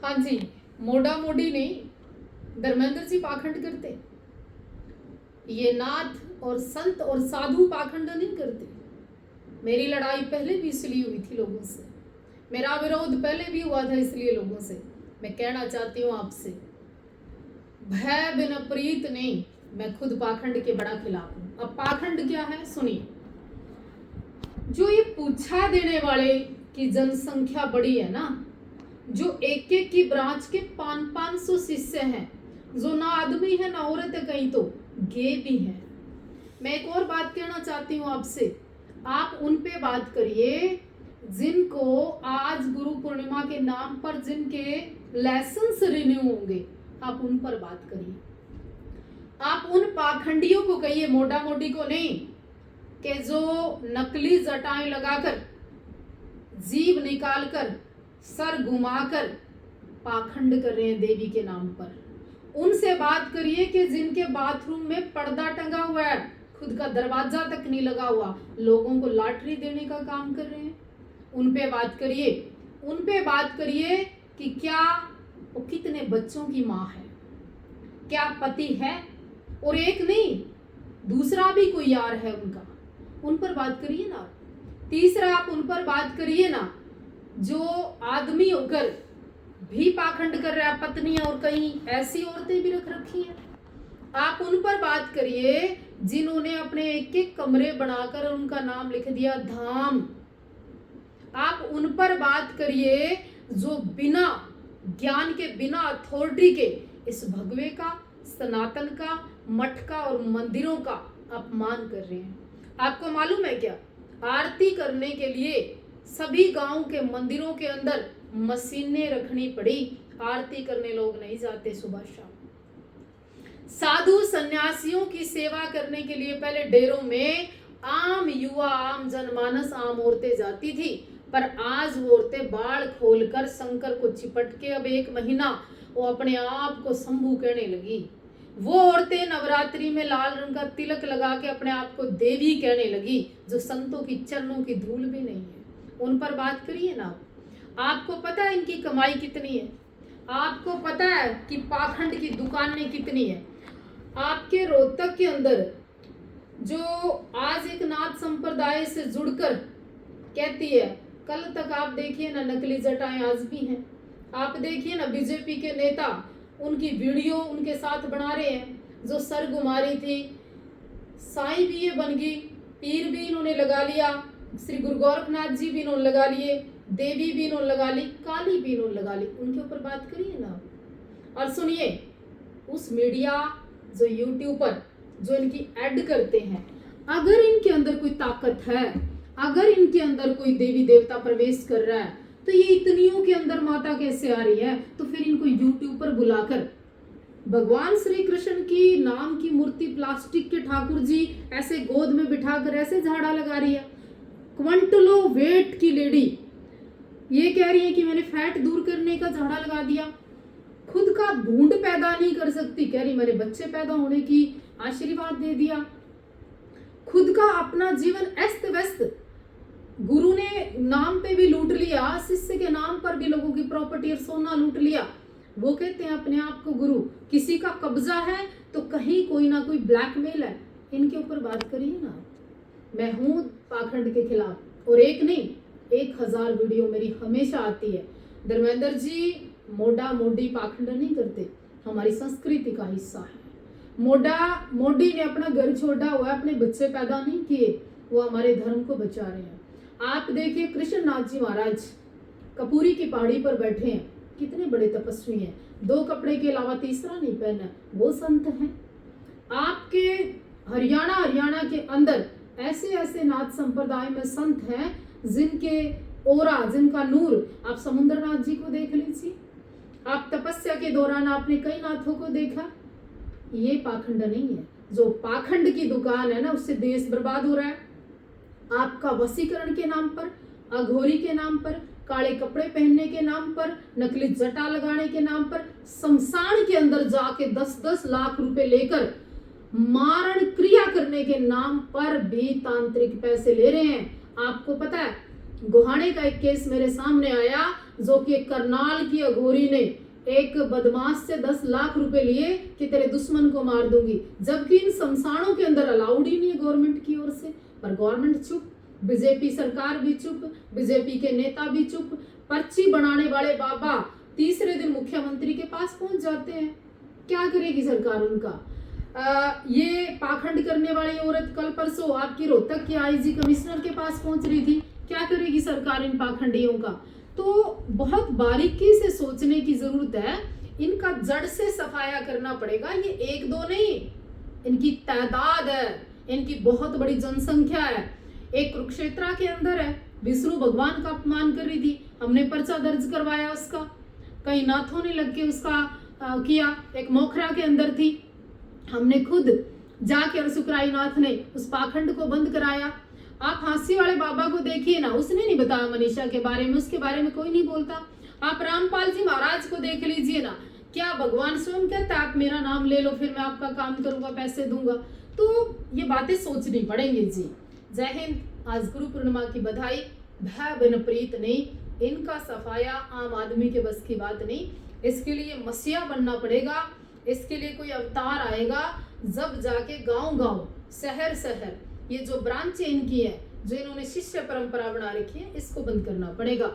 हाँ जी, मोड़ा मोड़ी नहीं, धर्मेंद्र जी पाखंड करते। ये नाथ और संत और साधु पाखंड नहीं करते। मेरी लड़ाई पहले भी इसलिए हुई थी लोगों से, मेरा विरोध पहले भी हुआ था इसलिए लोगों से। मैं कहना चाहती हूँ आपसे, भय बिना प्रीत नहीं, मैं खुद पाखंड के बड़ा खिलाफ हूँ। अब पाखंड क्या है सुनिए। जो ये पूछा देने वाले की जनसंख्या बड़ी है ना, जो एक एक की ब्रांच के 500 शिष्य हैं, जो ना आदमी है ना औरत है, कहीं तो गे भी हैं। मैं एक और बात कहना चाहती हूँ आपसे, आप उन पे बात करिए जिनको आज गुरु पूर्णिमा के नाम पर जिनके लाइसेंस रिन्यू होंगे, आप उन पर बात करिए। आप उन पाखंडियों को कहिए, मोटा मोटी को नहीं, कि जो नकली जटाएं लगाकर, जीभ निकालकर, सर घुमाकर पाखंड कर रहे हैं देवी के नाम पर। उनसे बात करिए कि जिनके बाथरूम में पर्दा टंगा हुआ है, खुद का दरवाजा तक नहीं लगा हुआ, लोगों को लॉटरी देने का काम कर रहे हैं। उन पे बात करिए। उन पे बात करिए कि क्या वो कितने बच्चों की माँ है, क्या पति है, और एक नहीं दूसरा भी कोई यार है उनका, उन पर बात करिए ना। तीसरा आप उन पर बात करिए ना जो आदमी होकर भी पाखंड कर रहा है, पत्नियां और कहीं ऐसी औरतें भी रख रखी हैं। आप उन पर बात करिए जिन्होंने अपने एक एक कमरे बनाकर उनका नाम लिख दिया धाम। आप उन पर बात करिए जो बिना ज्ञान के, बिना अथॉरिटी के इस भगवे का, सनातन का, मठ का और मंदिरों का अपमान कर रहे हैं। आपको मालूम है क्या, आरती करने के लिए सभी गांव के मंदिरों के अंदर मशीनें रखनी पड़ी, आरती करने लोग नहीं जाते सुबह शाम। साधु सन्यासियों की सेवा करने के लिए पहले डेरों में आम युवा, आम जनमानस, आम औरतें जाती थी, पर आज वो औरतें बाल खोलकर शंकर को चिपट के अब 1 महीना वो अपने आप को शंभू कहने लगी। वो औरतें नवरात्रि में लाल रंग का तिलक लगा के अपने आप को देवी कहने लगी, जो संतों की चरणों की धूल भी नहीं है। उन पर बात करिए ना। आपको पता है इनकी कमाई कितनी है? आपको पता है कि पाखंड की दुकानें कितनी है? आपके रोहतक के अंदर जो आज एक नाथ संप्रदाय से जुड़कर कहती है, कल तक आप देखिए ना नकली जटाएं आज भी हैं। आप देखिए ना बीजेपी के नेता उनकी वीडियो उनके साथ बना रहे हैं, जो सर घुमा रही थी, साईं भी ये बन गई, पीर भी इन्होंने लगा लिया, श्री गुरु गोरखनाथ जी भी इन्होंने लगा लिए, देवी भी इन्होंने लगा ली, काली भी इन्होंने लगा ली। उनके ऊपर बात करिए ना। और सुनिए, उस मीडिया जो यूट्यूब पर जो इनकी ऐड करते हैं, अगर इनके अंदर कोई ताकत है, अगर इनके अंदर कोई देवी देवता प्रवेश कर रहा है, तो ये इतनियों के अंदर माता कैसे आ रही है? तो फिर इनको यूट्यूब पर बुलाकर भगवान श्री कृष्ण की नाम की मूर्ति प्लास्टिक के ठाकुर जी ऐसे गोद में बिठाकर ऐसे झाड़ा लगा रही है। क्विंटलों वेट की लेडी ये कह रही है कि मैंने फैट दूर करने का झाड़ा लगा दिया। खुद का भूंड पैदा नहीं कर सकती, कह रही मैंने बच्चे पैदा होने की आशीर्वाद दे दिया। खुद का अपना जीवन अस्त व्यस्त, गुरु ने नाम पे भी लूट लिया, शिष्य के नाम पर भी लोगों की प्रॉपर्टी और सोना लूट लिया। वो कहते हैं अपने आप को गुरु, किसी का कब्जा है तो कहीं कोई ना कोई ब्लैकमेल है। इनके ऊपर बात करिए ना। मैं हूं पाखंड के खिलाफ, और एक नहीं 1000 वीडियो मेरी हमेशा आती है। धर्मेंद्र जी मोड़ा मोडी पाखंड नहीं करते, हमारी संस्कृति का हिस्सा है। मोड़ा मोडी ने अपना घर छोड़ा हुआ, अपने बच्चे पैदा नहीं किए, वो हमारे धर्म को बचा रहे हैं। आप देखिए कृष्णनाथ जी महाराज कपूरी की पहाड़ी पर बैठे हैं, कितने बड़े तपस्वी हैं, 2 कपड़े के अलावा तीसरा नहीं पहना, वो संत हैं। आपके हरियाणा के अंदर ऐसे ऐसे नाथ संप्रदाय में संत हैं जिनके ओरा, जिनका नूर, आप समुद्रनाथ जी को देख लीजिए, आप तपस्या के दौरान आपने कई नाथों को देखा। ये पाखंड नहीं है। जो पाखंड की दुकान है ना, उससे देश बर्बाद हो रहा है। आपका वशीकरण के नाम पर, अघोरी के नाम पर, काले कपड़े पहनने के नाम पर, नकली जटा लगाने के नाम पर, शमशान के अंदर जाके 10-10 लाख रुपए लेकर मारण क्रिया करने के नाम पर भी तांत्रिक पैसे ले रहे हैं। आपको पता है, गुहाने का एक केस मेरे सामने आया, जो कि एक करनाल की अघोरी ने एक बदमाश से 10 लाख रुपए लिए कि तेरे दुश्मन को मार दूंगी, जबकि इन शमशानों के अंदर अलाउड ही नहीं है गवर्नमेंट की ओर से। पर गवर्नमेंट चुप, बीजेपी सरकार भी चुप, बीजेपी के नेता भी चुप। पर्ची बनाने वाले बाबा तीसरे दिन मुख्यमंत्री के पास पहुंच जाते हैं। क्या करेगी सरकार उनका? ये पाखंड करने वाली औरत कल परसों आपकी रोहतक की आईजी कमिश्नर के पास पहुंच रही थी। क्या करेगी सरकार इन पाखंडियों का? तो बहुत बारीकी से सोचने की जरूरत है। इनका जड़ से सफाया करना पड़ेगा। ये एक दो नहीं, इनकी तादाद है, इनकी बहुत बड़ी जनसंख्या है। एक कुरुक्षेत्रा के अंदर है, विष्णु भगवान का अपमान कर रही थी, हमने पर्चा दर्ज करवाया उसका। कई नाथों ने लग के उसका किया। एक मोखरा के अंदर थी, हमने खुद जाके और सुकराई नाथ ने उस पाखंड को बंद कराया। आप फांसी वाले बाबा को देखिए ना, उसने नहीं बताया मनीषा के बारे में, उसके बारे में कोई नहीं बोलता। आप रामपाल जी महाराज को देख लीजिए ना, क्या भगवान स्वयं कहता है आप मेरा नाम ले लो फिर मैं आपका काम करूंगा, पैसे दूंगा। तो ये बातें सोचनी पड़ेंगी जी। जय हिंद। आज गुरु पूर्णिमा की बधाई। भय बिन प्रीत नहीं, इनका सफाया आम आदमी के बस की बात नहीं। इसके लिए मसीहा बनना पड़ेगा, इसके लिए कोई अवतार आएगा, जब जाके गांव गांव, शहर शहर ये जो ब्रांचें इनकी है, जो इन्होंने शिष्य परंपरा बना रखी है, इसको बंद करना पड़ेगा।